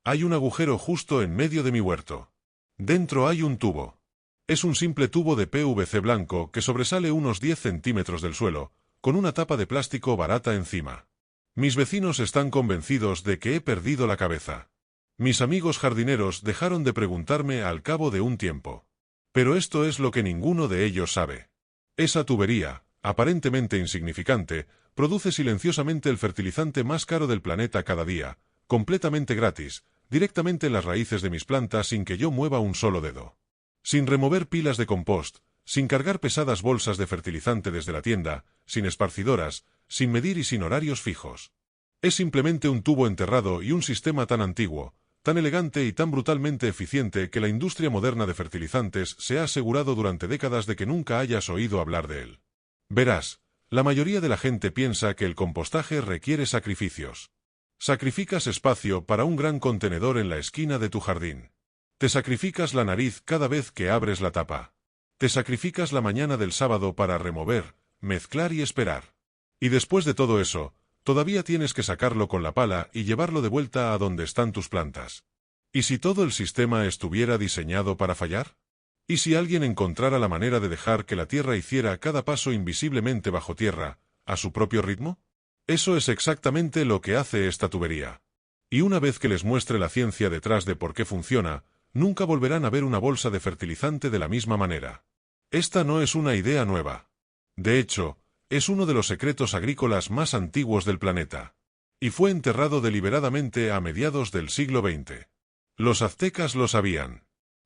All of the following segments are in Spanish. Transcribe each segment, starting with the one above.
Hay un agujero justo en medio de mi huerto. Dentro hay un tubo. Es un simple tubo de PVC blanco que sobresale unos 10 centímetros del suelo, con una tapa de plástico barata encima. Mis vecinos están convencidos de que he perdido la cabeza. Mis amigos jardineros dejaron de preguntarme al cabo de un tiempo. Pero esto es lo que ninguno de ellos sabe. Esa tubería, aparentemente insignificante, produce silenciosamente el fertilizante más caro del planeta cada día, completamente gratis, directamente en las raíces de mis plantas sin que yo mueva un solo dedo. Sin remover pilas de compost, sin cargar pesadas bolsas de fertilizante desde la tienda, sin esparcidoras, sin medir y sin horarios fijos. Es simplemente un tubo enterrado y un sistema tan antiguo, tan elegante y tan brutalmente eficiente que la industria moderna de fertilizantes se ha asegurado durante décadas de que nunca hayas oído hablar de él. Verás, la mayoría de la gente piensa que el compostaje requiere sacrificios. Sacrificas espacio para un gran contenedor en la esquina de tu jardín. Te sacrificas la nariz cada vez que abres la tapa. Te sacrificas la mañana del sábado para remover, mezclar y esperar. Y después de todo eso, todavía tienes que sacarlo con la pala y llevarlo de vuelta a donde están tus plantas. ¿Y si todo el sistema estuviera diseñado para fallar? ¿Y si alguien encontrara la manera de dejar que la tierra hiciera cada paso invisiblemente bajo tierra, a su propio ritmo? Eso es exactamente lo que hace esta tubería. Y una vez que les muestre la ciencia detrás de por qué funciona, nunca volverán a ver una bolsa de fertilizante de la misma manera. Esta no es una idea nueva. De hecho, es uno de los secretos agrícolas más antiguos del planeta. Y fue enterrado deliberadamente a mediados del siglo XX. Los aztecas lo sabían.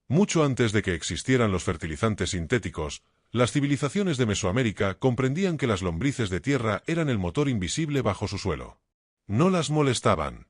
Mucho antes de que existieran los fertilizantes sintéticos, las civilizaciones de Mesoamérica comprendían que las lombrices de tierra eran el motor invisible bajo su suelo. No las molestaban.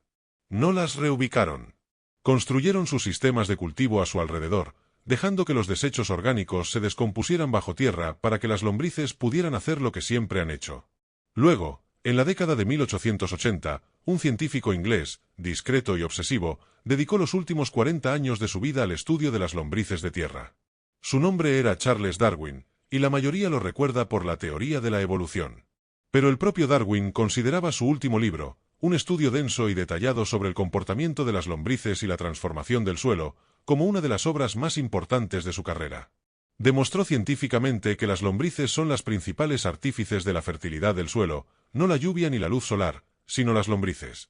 No las reubicaron. Construyeron sus sistemas de cultivo a su alrededor, dejando que los desechos orgánicos se descompusieran bajo tierra para que las lombrices pudieran hacer lo que siempre han hecho. Luego, en la década de 1880, un científico inglés, discreto y obsesivo, dedicó los últimos 40 años de su vida al estudio de las lombrices de tierra. Su nombre era Charles Darwin, y la mayoría lo recuerda por la teoría de la evolución. Pero el propio Darwin consideraba su último libro, un estudio denso y detallado sobre el comportamiento de las lombrices y la transformación del suelo, como una de las obras más importantes de su carrera. Demostró científicamente que las lombrices son las principales artífices de la fertilidad del suelo, no la lluvia ni la luz solar, sino las lombrices.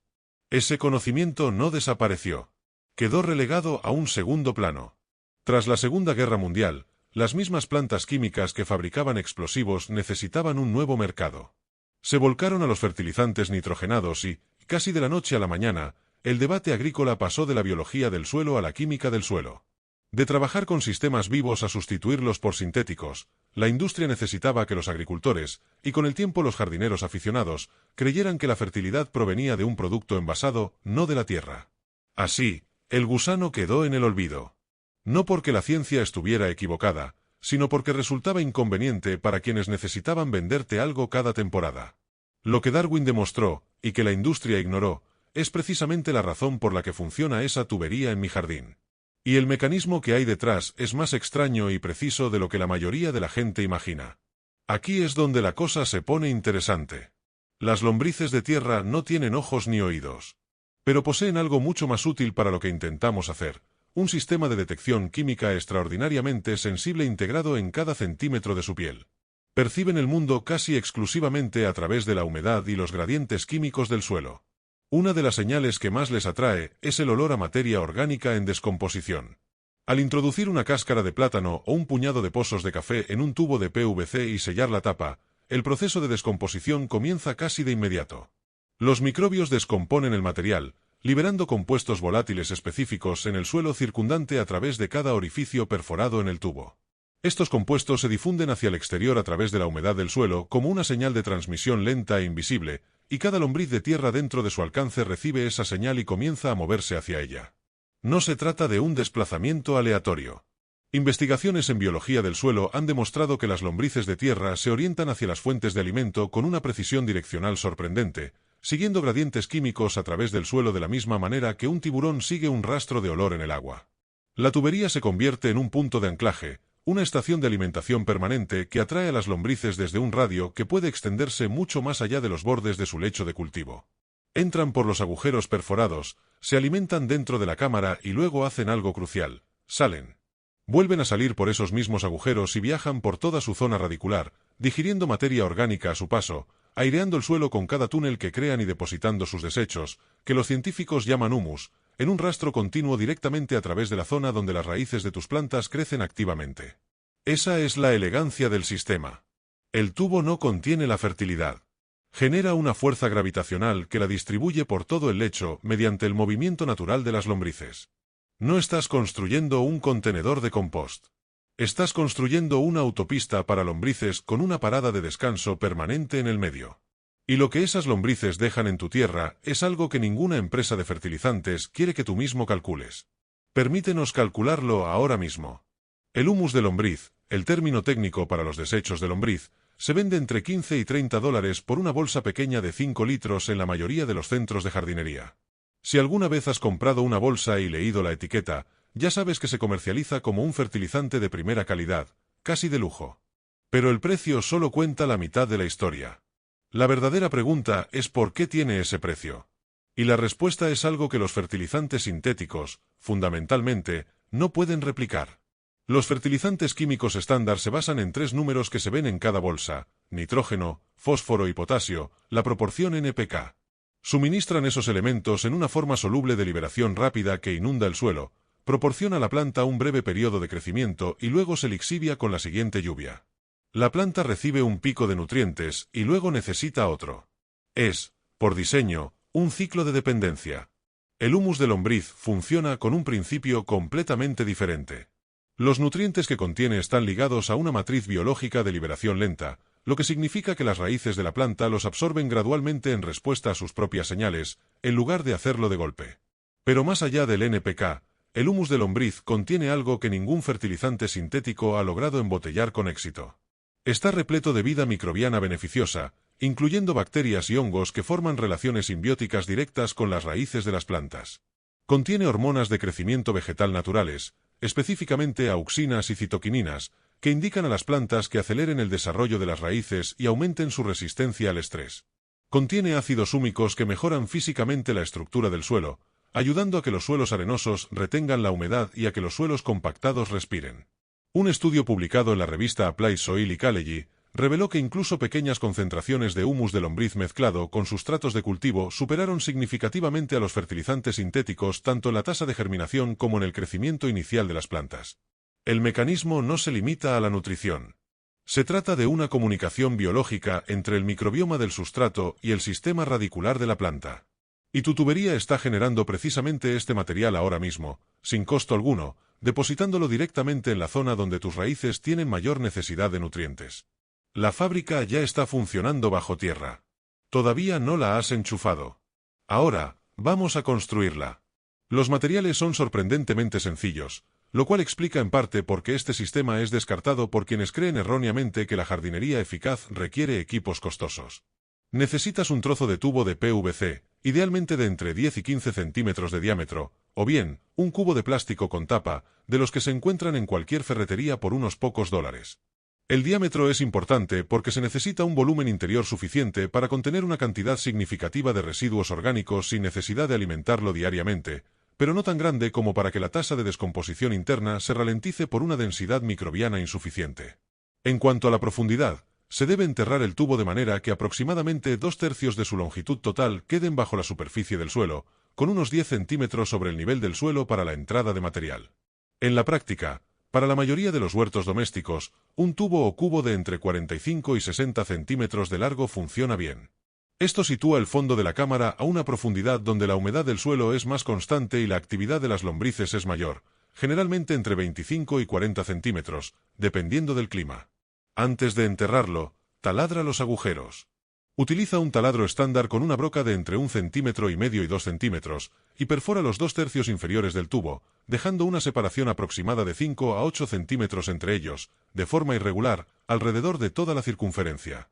Ese conocimiento no desapareció. Quedó relegado a un segundo plano. Tras la Segunda Guerra Mundial, las mismas plantas químicas que fabricaban explosivos necesitaban un nuevo mercado. Se volcaron a los fertilizantes nitrogenados y, casi de la noche a la mañana, el debate agrícola pasó de la biología del suelo a la química del suelo. De trabajar con sistemas vivos a sustituirlos por sintéticos, la industria necesitaba que los agricultores, y con el tiempo los jardineros aficionados, creyeran que la fertilidad provenía de un producto envasado, no de la tierra. Así, el gusano quedó en el olvido. No porque la ciencia estuviera equivocada, sino porque resultaba inconveniente para quienes necesitaban venderte algo cada temporada. Lo que Darwin demostró, y que la industria ignoró, es precisamente la razón por la que funciona esa tubería en mi jardín. Y el mecanismo que hay detrás es más extraño y preciso de lo que la mayoría de la gente imagina. Aquí es donde la cosa se pone interesante. Las lombrices de tierra no tienen ojos ni oídos. Pero poseen algo mucho más útil para lo que intentamos hacer. Un sistema de detección química extraordinariamente sensible integrado en cada centímetro de su piel. Perciben el mundo casi exclusivamente a través de la humedad y los gradientes químicos del suelo. Una de las señales que más les atrae es el olor a materia orgánica en descomposición. Al introducir una cáscara de plátano o un puñado de pozos de café en un tubo de PVC y sellar la tapa, el proceso de descomposición comienza casi de inmediato. Los microbios descomponen el material, liberando compuestos volátiles específicos en el suelo circundante a través de cada orificio perforado en el tubo. Estos compuestos se difunden hacia el exterior a través de la humedad del suelo como una señal de transmisión lenta e invisible, y cada lombriz de tierra dentro de su alcance recibe esa señal y comienza a moverse hacia ella. No se trata de un desplazamiento aleatorio. Investigaciones en biología del suelo han demostrado que las lombrices de tierra se orientan hacia las fuentes de alimento con una precisión direccional sorprendente, siguiendo gradientes químicos a través del suelo de la misma manera que un tiburón sigue un rastro de olor en el agua. La tubería se convierte en un punto de anclaje, una estación de alimentación permanente que atrae a las lombrices desde un radio que puede extenderse mucho más allá de los bordes de su lecho de cultivo. Entran por los agujeros perforados, se alimentan dentro de la cámara y luego hacen algo crucial: salen. Vuelven a salir por esos mismos agujeros y viajan por toda su zona radicular, digiriendo materia orgánica a su paso, aireando el suelo con cada túnel que crean y depositando sus desechos, que los científicos llaman humus, en un rastro continuo directamente a través de la zona donde las raíces de tus plantas crecen activamente. Esa es la elegancia del sistema. El tubo no contiene la fertilidad. Genera una fuerza gravitacional que la distribuye por todo el lecho mediante el movimiento natural de las lombrices. No estás construyendo un contenedor de compost. Estás construyendo una autopista para lombrices con una parada de descanso permanente en el medio. Y lo que esas lombrices dejan en tu tierra es algo que ninguna empresa de fertilizantes quiere que tú mismo calcules. Permítenos calcularlo ahora mismo. El humus de lombriz, el término técnico para los desechos de lombriz, se vende entre 15 y 30 dólares por una bolsa pequeña de 5 litros en la mayoría de los centros de jardinería. Si alguna vez has comprado una bolsa y leído la etiqueta, ya sabes que se comercializa como un fertilizante de primera calidad, casi de lujo. Pero el precio solo cuenta la mitad de la historia. La verdadera pregunta es ¿por qué tiene ese precio? Y la respuesta es algo que los fertilizantes sintéticos, fundamentalmente, no pueden replicar. Los fertilizantes químicos estándar se basan en 3 números que se ven en cada bolsa: nitrógeno, fósforo y potasio, la proporción NPK. Suministran esos elementos en una forma soluble de liberación rápida que inunda el suelo, proporciona a la planta un breve periodo de crecimiento y luego se lixivia con la siguiente lluvia. La planta recibe un pico de nutrientes y luego necesita otro. Es, por diseño, un ciclo de dependencia. El humus de lombriz funciona con un principio completamente diferente. Los nutrientes que contiene están ligados a una matriz biológica de liberación lenta, lo que significa que las raíces de la planta los absorben gradualmente en respuesta a sus propias señales, en lugar de hacerlo de golpe. Pero más allá del NPK, el humus de lombriz contiene algo que ningún fertilizante sintético ha logrado embotellar con éxito. Está repleto de vida microbiana beneficiosa, incluyendo bacterias y hongos que forman relaciones simbióticas directas con las raíces de las plantas. Contiene hormonas de crecimiento vegetal naturales, específicamente auxinas y citoquininas, que indican a las plantas que aceleren el desarrollo de las raíces y aumenten su resistencia al estrés. Contiene ácidos húmicos que mejoran físicamente la estructura del suelo, ayudando a que los suelos arenosos retengan la humedad y a que los suelos compactados respiren. Un estudio publicado en la revista Applied Soil Ecology reveló que incluso pequeñas concentraciones de humus de lombriz mezclado con sustratos de cultivo superaron significativamente a los fertilizantes sintéticos tanto en la tasa de germinación como en el crecimiento inicial de las plantas. El mecanismo no se limita a la nutrición. Se trata de una comunicación biológica entre el microbioma del sustrato y el sistema radicular de la planta. Y tu tubería está generando precisamente este material ahora mismo, sin costo alguno, depositándolo directamente en la zona donde tus raíces tienen mayor necesidad de nutrientes. La fábrica ya está funcionando bajo tierra. Todavía no la has enchufado. Ahora, vamos a construirla. Los materiales son sorprendentemente sencillos, lo cual explica en parte por qué este sistema es descartado por quienes creen erróneamente que la jardinería eficaz requiere equipos costosos. Necesitas un trozo de tubo de PVC, idealmente de entre 10 y 15 centímetros de diámetro, o bien, un cubo de plástico con tapa, de los que se encuentran en cualquier ferretería por unos pocos dólares. El diámetro es importante porque se necesita un volumen interior suficiente para contener una cantidad significativa de residuos orgánicos sin necesidad de alimentarlo diariamente, pero no tan grande como para que la tasa de descomposición interna se ralentice por una densidad microbiana insuficiente. En cuanto a la profundidad, se debe enterrar el tubo de manera que aproximadamente 2/3 de su longitud total queden bajo la superficie del suelo, con unos 10 centímetros sobre el nivel del suelo para la entrada de material. En la práctica, para la mayoría de los huertos domésticos, un tubo o cubo de entre 45 y 60 centímetros de largo funciona bien. Esto sitúa el fondo de la cámara a una profundidad donde la humedad del suelo es más constante y la actividad de las lombrices es mayor, generalmente entre 25 y 40 centímetros, dependiendo del clima. Antes de enterrarlo, taladra los agujeros. Utiliza un taladro estándar con una broca de entre 1,5 centímetros y 2 centímetros, y perfora los 2/3 inferiores del tubo, dejando una separación aproximada de 5 a 8 centímetros entre ellos, de forma irregular, alrededor de toda la circunferencia.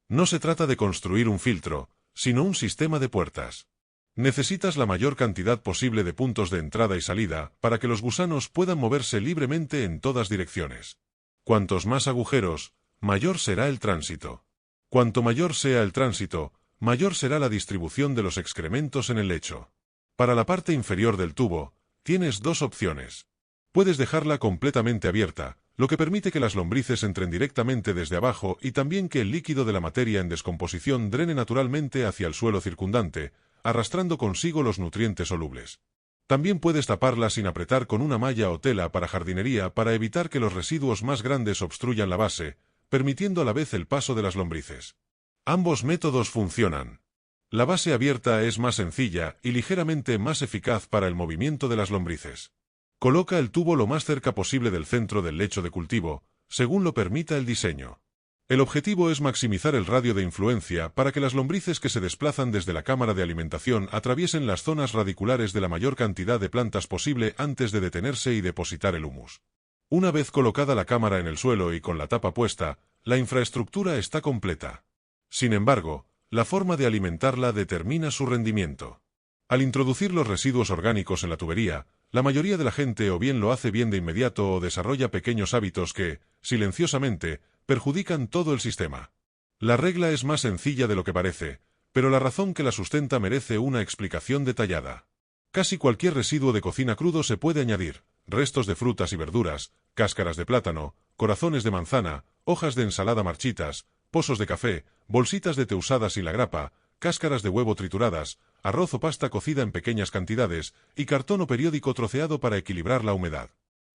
No se trata de construir un filtro, sino un sistema de puertas. Necesitas la mayor cantidad posible de puntos de entrada y salida para que los gusanos puedan moverse libremente en todas direcciones. Cuantos más agujeros, mayor será el tránsito. Cuanto mayor sea el tránsito, mayor será la distribución de los excrementos en el lecho. Para la parte inferior del tubo, tienes dos opciones. Puedes dejarla completamente abierta, lo que permite que las lombrices entren directamente desde abajo y también que el líquido de la materia en descomposición drene naturalmente hacia el suelo circundante, arrastrando consigo los nutrientes solubles. También puedes taparla sin apretar con una malla o tela para jardinería para evitar que los residuos más grandes obstruyan la base, permitiendo a la vez el paso de las lombrices. Ambos métodos funcionan. La base abierta es más sencilla y ligeramente más eficaz para el movimiento de las lombrices. Coloca el tubo lo más cerca posible del centro del lecho de cultivo, según lo permita el diseño. El objetivo es maximizar el radio de influencia para que las lombrices que se desplazan desde la cámara de alimentación atraviesen las zonas radiculares de la mayor cantidad de plantas posible antes de detenerse y depositar el humus. Una vez colocada la cámara en el suelo y con la tapa puesta, la infraestructura está completa. Sin embargo, la forma de alimentarla determina su rendimiento. Al introducir los residuos orgánicos en la tubería, la mayoría de la gente o bien lo hace bien de inmediato o desarrolla pequeños hábitos que, silenciosamente, perjudican todo el sistema. La regla es más sencilla de lo que parece, pero la razón que la sustenta merece una explicación detallada. Casi cualquier residuo de cocina crudo se puede añadir: restos de frutas y verduras, cáscaras de plátano, corazones de manzana, hojas de ensalada marchitas, pozos de café, bolsitas de té usadas sin la grapa, cáscaras de huevo trituradas, arroz o pasta cocida en pequeñas cantidades, y cartón o periódico troceado para equilibrar la humedad.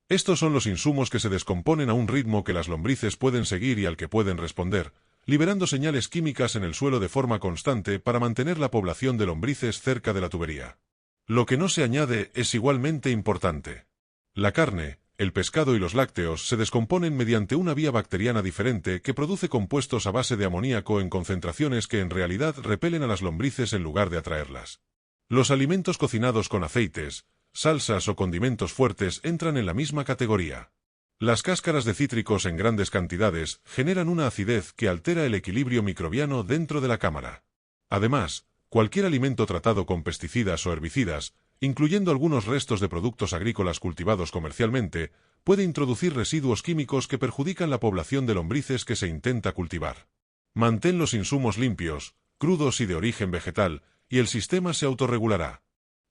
Estos son los insumos que se descomponen a un ritmo que las lombrices pueden seguir y al que pueden responder, liberando señales químicas en el suelo de forma constante para mantener la población de lombrices cerca de la tubería. Lo que no se añade es igualmente importante. La carne, el pescado y los lácteos se descomponen mediante una vía bacteriana diferente que produce compuestos a base de amoníaco en concentraciones que en realidad repelen a las lombrices en lugar de atraerlas. Los alimentos cocinados con aceites, salsas o condimentos fuertes entran en la misma categoría. Las cáscaras de cítricos en grandes cantidades generan una acidez que altera el equilibrio microbiano dentro de la cámara. Además, cualquier alimento tratado con pesticidas o herbicidas, incluyendo algunos restos de productos agrícolas cultivados comercialmente, puede introducir residuos químicos que perjudican la población de lombrices que se intenta cultivar. Mantén los insumos limpios, crudos y de origen vegetal, y el sistema se autorregulará.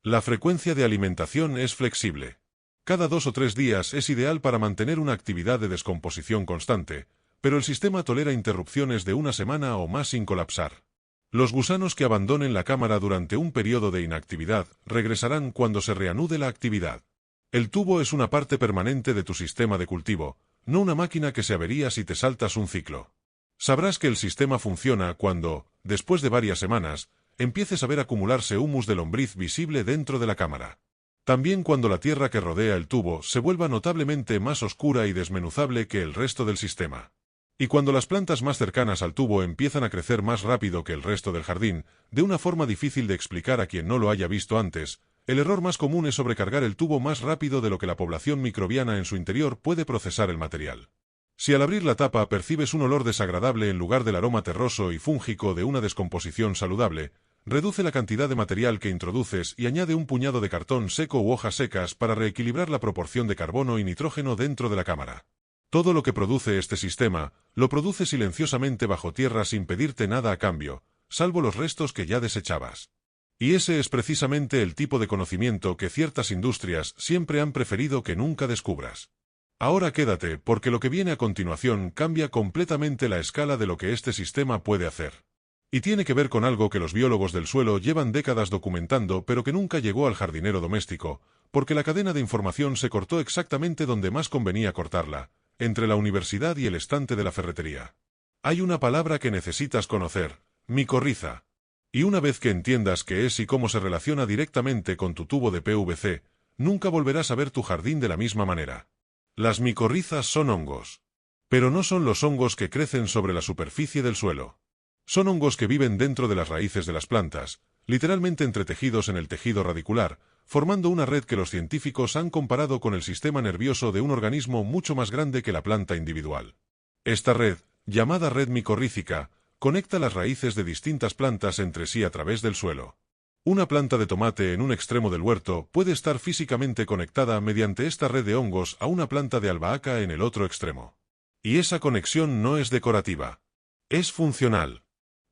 La frecuencia de alimentación es flexible. Cada 2 o 3 días es ideal para mantener una actividad de descomposición constante, pero el sistema tolera interrupciones de una semana o más sin colapsar. Los gusanos que abandonen la cámara durante un periodo de inactividad regresarán cuando se reanude la actividad. El tubo es una parte permanente de tu sistema de cultivo, no una máquina que se avería si te saltas un ciclo. Sabrás que el sistema funciona cuando, después de varias semanas, empieces a ver acumularse humus de lombriz visible dentro de la cámara. También cuando la tierra que rodea el tubo se vuelva notablemente más oscura y desmenuzable que el resto del sistema. Y cuando las plantas más cercanas al tubo empiezan a crecer más rápido que el resto del jardín, de una forma difícil de explicar a quien no lo haya visto antes, el error más común es sobrecargar el tubo más rápido de lo que la población microbiana en su interior puede procesar el material. Si al abrir la tapa percibes un olor desagradable en lugar del aroma terroso y fúngico de una descomposición saludable, reduce la cantidad de material que introduces y añade un puñado de cartón seco u hojas secas para reequilibrar la proporción de carbono y nitrógeno dentro de la cámara. Todo lo que produce este sistema, lo produce silenciosamente bajo tierra sin pedirte nada a cambio, salvo los restos que ya desechabas. Y ese es precisamente el tipo de conocimiento que ciertas industrias siempre han preferido que nunca descubras. Ahora quédate, porque lo que viene a continuación cambia completamente la escala de lo que este sistema puede hacer. Y tiene que ver con algo que los biólogos del suelo llevan décadas documentando pero que nunca llegó al jardinero doméstico, porque la cadena de información se cortó exactamente donde más convenía cortarla, entre la universidad y el estante de la ferretería. Hay una palabra que necesitas conocer: micorriza. Y una vez que entiendas qué es y cómo se relaciona directamente con tu tubo de PVC, nunca volverás a ver tu jardín de la misma manera. Las micorrizas son hongos. Pero no son los hongos que crecen sobre la superficie del suelo. Son hongos que viven dentro de las raíces de las plantas, literalmente entretejidos en el tejido radicular, formando una red que los científicos han comparado con el sistema nervioso de un organismo mucho más grande que la planta individual. Esta red, llamada red micorrícica, conecta las raíces de distintas plantas entre sí a través del suelo. Una planta de tomate en un extremo del huerto puede estar físicamente conectada mediante esta red de hongos a una planta de albahaca en el otro extremo. Y esa conexión no es decorativa. Es funcional.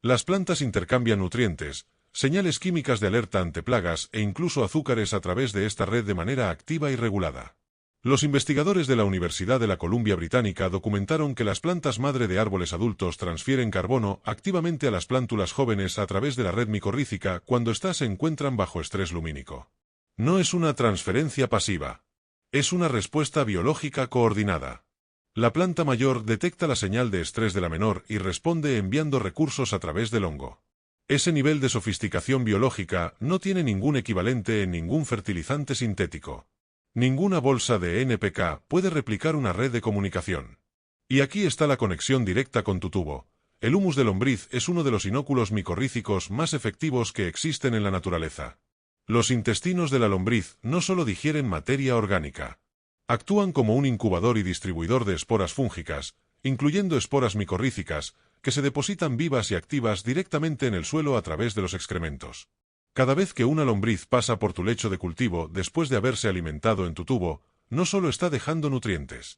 Las plantas intercambian nutrientes, señales químicas de alerta ante plagas e incluso azúcares a través de esta red de manera activa y regulada. Los investigadores de la Universidad de la Columbia Británica documentaron que las plantas madre de árboles adultos transfieren carbono activamente a las plántulas jóvenes a través de la red micorrícica cuando éstas se encuentran bajo estrés lumínico. No es una transferencia pasiva. Es una respuesta biológica coordinada. La planta mayor detecta la señal de estrés de la menor y responde enviando recursos a través del hongo. Ese nivel de sofisticación biológica no tiene ningún equivalente en ningún fertilizante sintético. Ninguna bolsa de NPK puede replicar una red de comunicación. Y aquí está la conexión directa con tu tubo. El humus de lombriz es uno de los inóculos micorrícicos más efectivos que existen en la naturaleza. Los intestinos de la lombriz no solo digieren materia orgánica. Actúan como un incubador y distribuidor de esporas fúngicas, incluyendo esporas micorrícicas, que se depositan vivas y activas directamente en el suelo a través de los excrementos. Cada vez que una lombriz pasa por tu lecho de cultivo después de haberse alimentado en tu tubo, no solo está dejando nutrientes.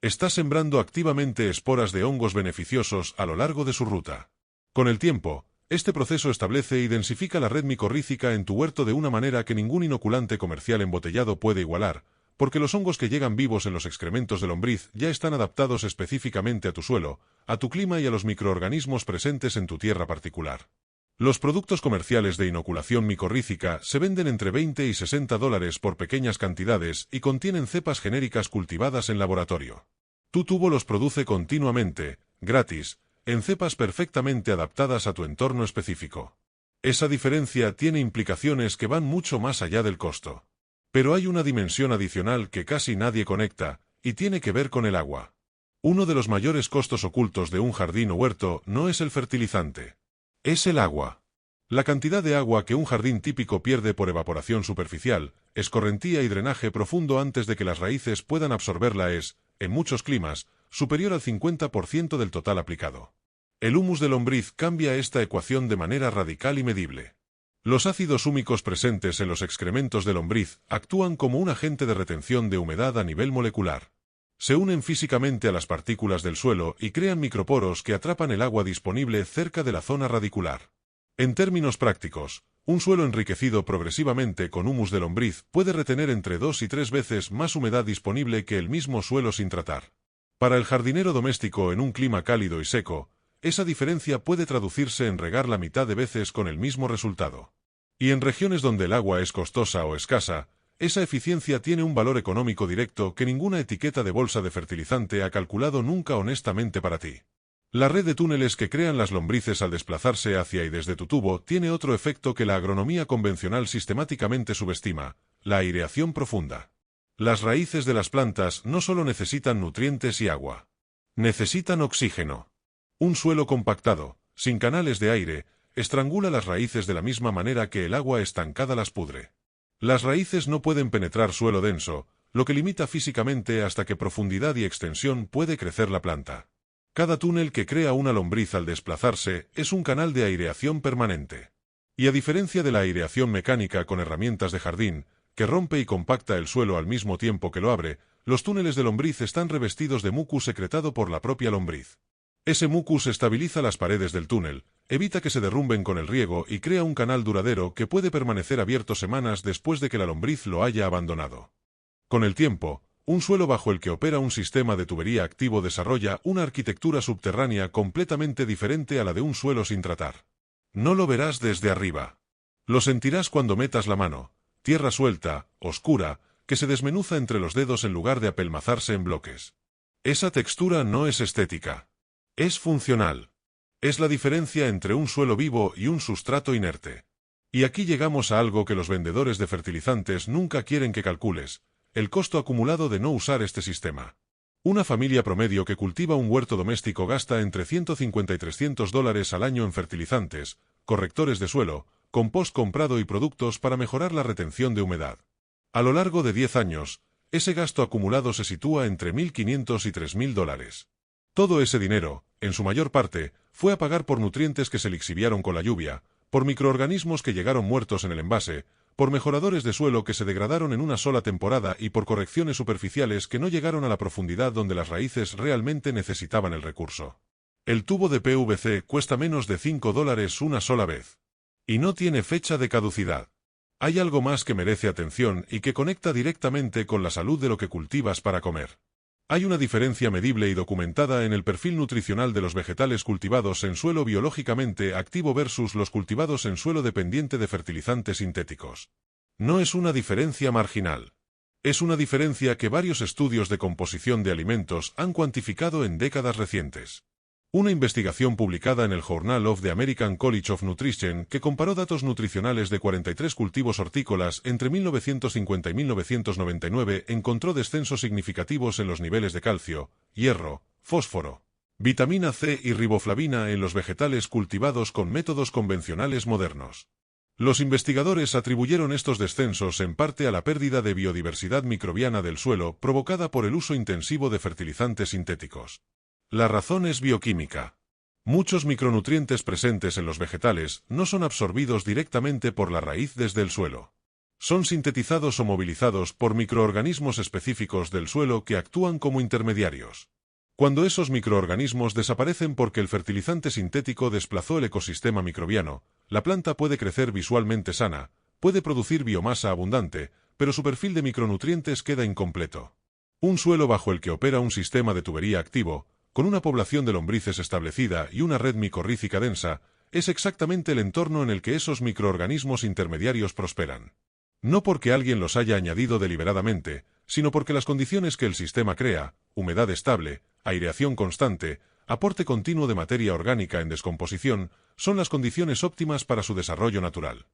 Está sembrando activamente esporas de hongos beneficiosos a lo largo de su ruta. Con el tiempo, este proceso establece y densifica la red micorrícica en tu huerto de una manera que ningún inoculante comercial embotellado puede igualar, porque los hongos que llegan vivos en los excrementos de lombriz ya están adaptados específicamente a tu suelo, a tu clima y a los microorganismos presentes en tu tierra particular. Los productos comerciales de inoculación micorrícica se venden entre $20 y $60 por pequeñas cantidades y contienen cepas genéricas cultivadas en laboratorio. Tu tubo los produce continuamente, gratis, en cepas perfectamente adaptadas a tu entorno específico. Esa diferencia tiene implicaciones que van mucho más allá del costo. Pero hay una dimensión adicional que casi nadie conecta, y tiene que ver con el agua. Uno de los mayores costos ocultos de un jardín o huerto no es el fertilizante. Es el agua. La cantidad de agua que un jardín típico pierde por evaporación superficial, escorrentía y drenaje profundo antes de que las raíces puedan absorberla es, en muchos climas, superior al 50% del total aplicado. El humus de lombriz cambia esta ecuación de manera radical y medible. Los ácidos húmicos presentes en los excrementos de lombriz actúan como un agente de retención de humedad a nivel molecular. Se unen físicamente a las partículas del suelo y crean microporos que atrapan el agua disponible cerca de la zona radicular. En términos prácticos, un suelo enriquecido progresivamente con humus de lombriz puede retener entre 2 y 3 veces más humedad disponible que el mismo suelo sin tratar. Para el jardinero doméstico en un clima cálido y seco, esa diferencia puede traducirse en regar la mitad de veces con el mismo resultado. Y en regiones donde el agua es costosa o escasa, esa eficiencia tiene un valor económico directo que ninguna etiqueta de bolsa de fertilizante ha calculado nunca honestamente para ti. La red de túneles que crean las lombrices al desplazarse hacia y desde tu tubo tiene otro efecto que la agronomía convencional sistemáticamente subestima: la aireación profunda. Las raíces de las plantas no solo necesitan nutrientes y agua. Necesitan oxígeno. Un suelo compactado, sin canales de aire, estrangula las raíces de la misma manera que el agua estancada las pudre. Las raíces no pueden penetrar suelo denso, lo que limita físicamente hasta qué profundidad y extensión puede crecer la planta. Cada túnel que crea una lombriz al desplazarse es un canal de aireación permanente. Y a diferencia de la aireación mecánica con herramientas de jardín, que rompe y compacta el suelo al mismo tiempo que lo abre, los túneles de lombriz están revestidos de mucus secretado por la propia lombriz. Ese mucus estabiliza las paredes del túnel, evita que se derrumben con el riego y crea un canal duradero que puede permanecer abierto semanas después de que la lombriz lo haya abandonado. Con el tiempo, un suelo bajo el que opera un sistema de tubería activo desarrolla una arquitectura subterránea completamente diferente a la de un suelo sin tratar. No lo verás desde arriba. Lo sentirás cuando metas la mano, tierra suelta, oscura, que se desmenuza entre los dedos en lugar de apelmazarse en bloques. Esa textura no es estética. Es funcional. Es la diferencia entre un suelo vivo y un sustrato inerte. Y aquí llegamos a algo que los vendedores de fertilizantes nunca quieren que calcules: el costo acumulado de no usar este sistema. Una familia promedio que cultiva un huerto doméstico gasta entre $150 y $300 al año en fertilizantes, correctores de suelo, compost comprado y productos para mejorar la retención de humedad. A lo largo de 10 años, ese gasto acumulado se sitúa entre $1.500 y $3.000. Todo ese dinero, en su mayor parte, fue a pagar por nutrientes que se lixiviaron con la lluvia, por microorganismos que llegaron muertos en el envase, por mejoradores de suelo que se degradaron en una sola temporada y por correcciones superficiales que no llegaron a la profundidad donde las raíces realmente necesitaban el recurso. El tubo de PVC cuesta menos de $5 una sola vez. Y no tiene fecha de caducidad. Hay algo más que merece atención y que conecta directamente con la salud de lo que cultivas para comer. Hay una diferencia medible y documentada en el perfil nutricional de los vegetales cultivados en suelo biológicamente activo versus los cultivados en suelo dependiente de fertilizantes sintéticos. No es una diferencia marginal. Es una diferencia que varios estudios de composición de alimentos han cuantificado en décadas recientes. Una investigación publicada en el Journal of the American College of Nutrition que comparó datos nutricionales de 43 cultivos hortícolas entre 1950 y 1999 encontró descensos significativos en los niveles de calcio, hierro, fósforo, vitamina C y riboflavina en los vegetales cultivados con métodos convencionales modernos. Los investigadores atribuyeron estos descensos en parte a la pérdida de biodiversidad microbiana del suelo provocada por el uso intensivo de fertilizantes sintéticos. La razón es bioquímica. Muchos micronutrientes presentes en los vegetales no son absorbidos directamente por la raíz desde el suelo. Son sintetizados o movilizados por microorganismos específicos del suelo que actúan como intermediarios. Cuando esos microorganismos desaparecen porque el fertilizante sintético desplazó el ecosistema microbiano, la planta puede crecer visualmente sana, puede producir biomasa abundante, pero su perfil de micronutrientes queda incompleto. Un suelo bajo el que opera un sistema de tubería activo, con una población de lombrices establecida y una red micorrícica densa, es exactamente el entorno en el que esos microorganismos intermediarios prosperan. No porque alguien los haya añadido deliberadamente, sino porque las condiciones que el sistema crea, humedad estable, aireación constante, aporte continuo de materia orgánica en descomposición, son las condiciones óptimas para su desarrollo natural.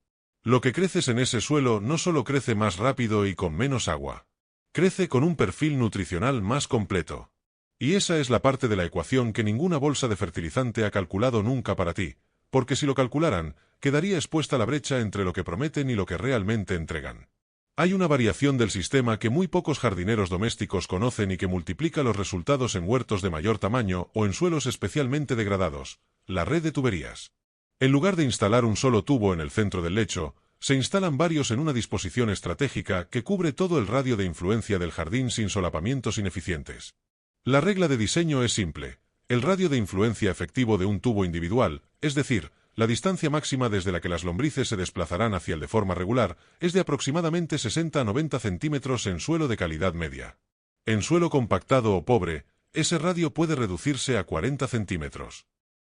Lo que creces en ese suelo no solo crece más rápido y con menos agua. Crece con un perfil nutricional más completo. Y esa es la parte de la ecuación que ninguna bolsa de fertilizante ha calculado nunca para ti, porque si lo calcularan, quedaría expuesta la brecha entre lo que prometen y lo que realmente entregan. Hay una variación del sistema que muy pocos jardineros domésticos conocen y que multiplica los resultados en huertos de mayor tamaño o en suelos especialmente degradados: la red de tuberías. En lugar de instalar un solo tubo en el centro del lecho, se instalan varios en una disposición estratégica que cubre todo el radio de influencia del jardín sin solapamientos ineficientes. La regla de diseño es simple. El radio de influencia efectivo de un tubo individual, es decir, la distancia máxima desde la que las lombrices se desplazarán hacia él de forma regular, es de aproximadamente 60 a 90 centímetros en suelo de calidad media. En suelo compactado o pobre, ese radio puede reducirse a 40 centímetros.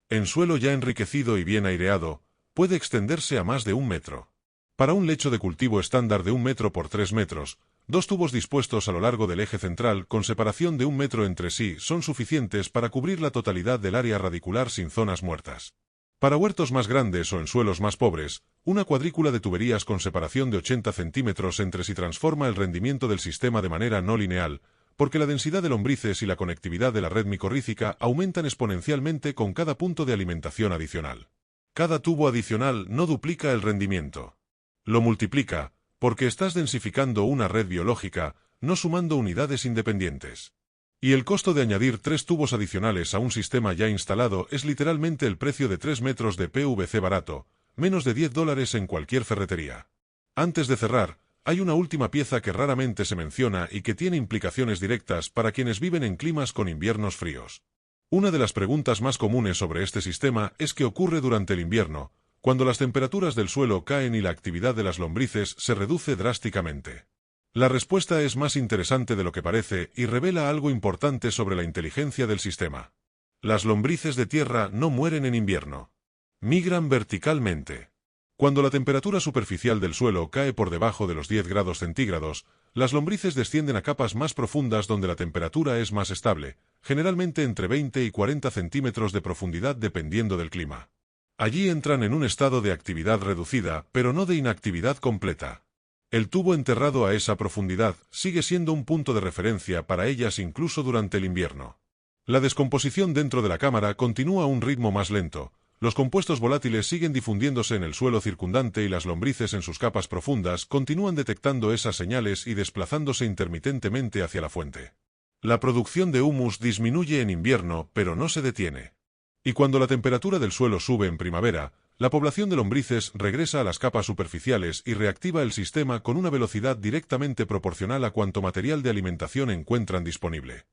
En suelo ya enriquecido y bien aireado, puede extenderse a más de 1 metro. Para un lecho de cultivo estándar de 1 metro por 3 metros, 2 tubos dispuestos a lo largo del eje central con separación de 1 metro entre sí son suficientes para cubrir la totalidad del área radicular sin zonas muertas. Para huertos más grandes o en suelos más pobres, una cuadrícula de tuberías con separación de 80 centímetros entre sí transforma el rendimiento del sistema de manera no lineal, porque la densidad de lombrices y la conectividad de la red micorrícica aumentan exponencialmente con cada punto de alimentación adicional. Cada tubo adicional no duplica el rendimiento. Lo multiplica, porque estás densificando una red biológica, no sumando unidades independientes. Y el costo de añadir 3 tubos adicionales a un sistema ya instalado es literalmente el precio de 3 metros de PVC barato, menos de $10 en cualquier ferretería. Antes de cerrar, hay una última pieza que raramente se menciona y que tiene implicaciones directas para quienes viven en climas con inviernos fríos. Una de las preguntas más comunes sobre este sistema es qué ocurre durante el invierno, cuando las temperaturas del suelo caen y la actividad de las lombrices se reduce drásticamente. La respuesta es más interesante de lo que parece y revela algo importante sobre la inteligencia del sistema. Las lombrices de tierra no mueren en invierno. Migran verticalmente. Cuando la temperatura superficial del suelo cae por debajo de los 10 grados centígrados, las lombrices descienden a capas más profundas donde la temperatura es más estable, generalmente entre 20 y 40 centímetros de profundidad dependiendo del clima. Allí entran en un estado de actividad reducida, pero no de inactividad completa. El tubo enterrado a esa profundidad sigue siendo un punto de referencia para ellas incluso durante el invierno. La descomposición dentro de la cámara continúa a un ritmo más lento, los compuestos volátiles siguen difundiéndose en el suelo circundante y las lombrices en sus capas profundas continúan detectando esas señales y desplazándose intermitentemente hacia la fuente. La producción de humus disminuye en invierno, pero no se detiene. Y cuando la temperatura del suelo sube en primavera, la población de lombrices regresa a las capas superficiales y reactiva el sistema con una velocidad directamente proporcional a cuanto material de alimentación encuentran disponible.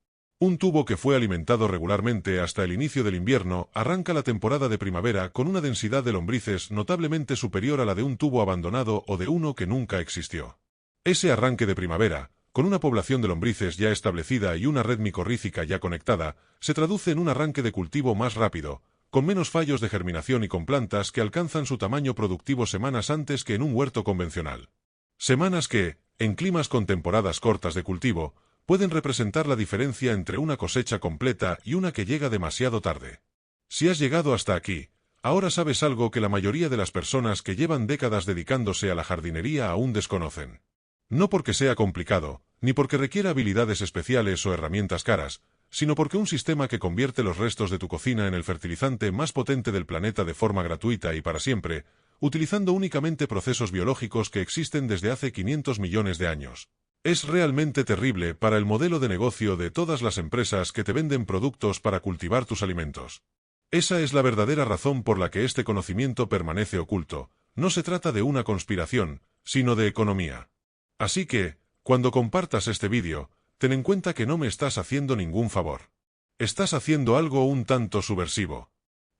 Un tubo que fue alimentado regularmente hasta el inicio del invierno arranca la temporada de primavera con una densidad de lombrices notablemente superior a la de un tubo abandonado o de uno que nunca existió. Ese arranque de primavera, con una población de lombrices ya establecida y una red micorrícica ya conectada, se traduce en un arranque de cultivo más rápido, con menos fallos de germinación y con plantas que alcanzan su tamaño productivo semanas antes que en un huerto convencional. Semanas que, en climas con temporadas cortas de cultivo, pueden representar la diferencia entre una cosecha completa y una que llega demasiado tarde. Si has llegado hasta aquí, ahora sabes algo que la mayoría de las personas que llevan décadas dedicándose a la jardinería aún desconocen. No porque sea complicado, ni porque requiera habilidades especiales o herramientas caras, sino porque un sistema que convierte los restos de tu cocina en el fertilizante más potente del planeta de forma gratuita y para siempre, utilizando únicamente procesos biológicos que existen desde hace 500 millones de años. Es realmente terrible para el modelo de negocio de todas las empresas que te venden productos para cultivar tus alimentos. Esa es la verdadera razón por la que este conocimiento permanece oculto. No se trata de una conspiración, sino de economía. Así que, cuando compartas este vídeo, ten en cuenta que no me estás haciendo ningún favor. Estás haciendo algo un tanto subversivo.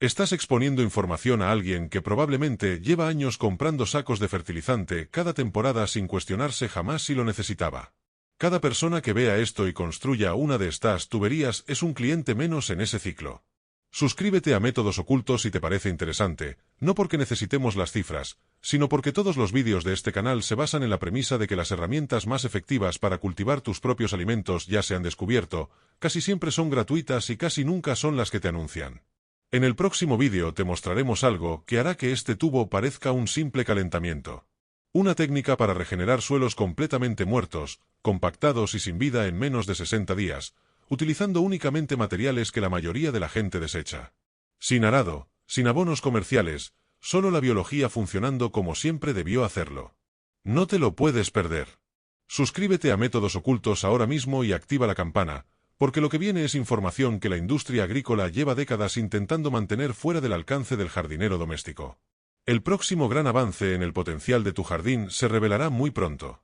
Estás exponiendo información a alguien que probablemente lleva años comprando sacos de fertilizante cada temporada sin cuestionarse jamás si lo necesitaba. Cada persona que vea esto y construya una de estas tuberías es un cliente menos en ese ciclo. Suscríbete a Métodos Ocultos si te parece interesante, no porque necesitemos las cifras, sino porque todos los vídeos de este canal se basan en la premisa de que las herramientas más efectivas para cultivar tus propios alimentos ya se han descubierto, casi siempre son gratuitas y casi nunca son las que te anuncian. En el próximo vídeo te mostraremos algo que hará que este tubo parezca un simple calentamiento. Una técnica para regenerar suelos completamente muertos, compactados y sin vida en menos de 60 días, utilizando únicamente materiales que la mayoría de la gente desecha. Sin arado, sin abonos comerciales, solo la biología funcionando como siempre debió hacerlo. No te lo puedes perder. Suscríbete a Métodos Ocultos ahora mismo y activa la campana, porque lo que viene es información que la industria agrícola lleva décadas intentando mantener fuera del alcance del jardinero doméstico. El próximo gran avance en el potencial de tu jardín se revelará muy pronto.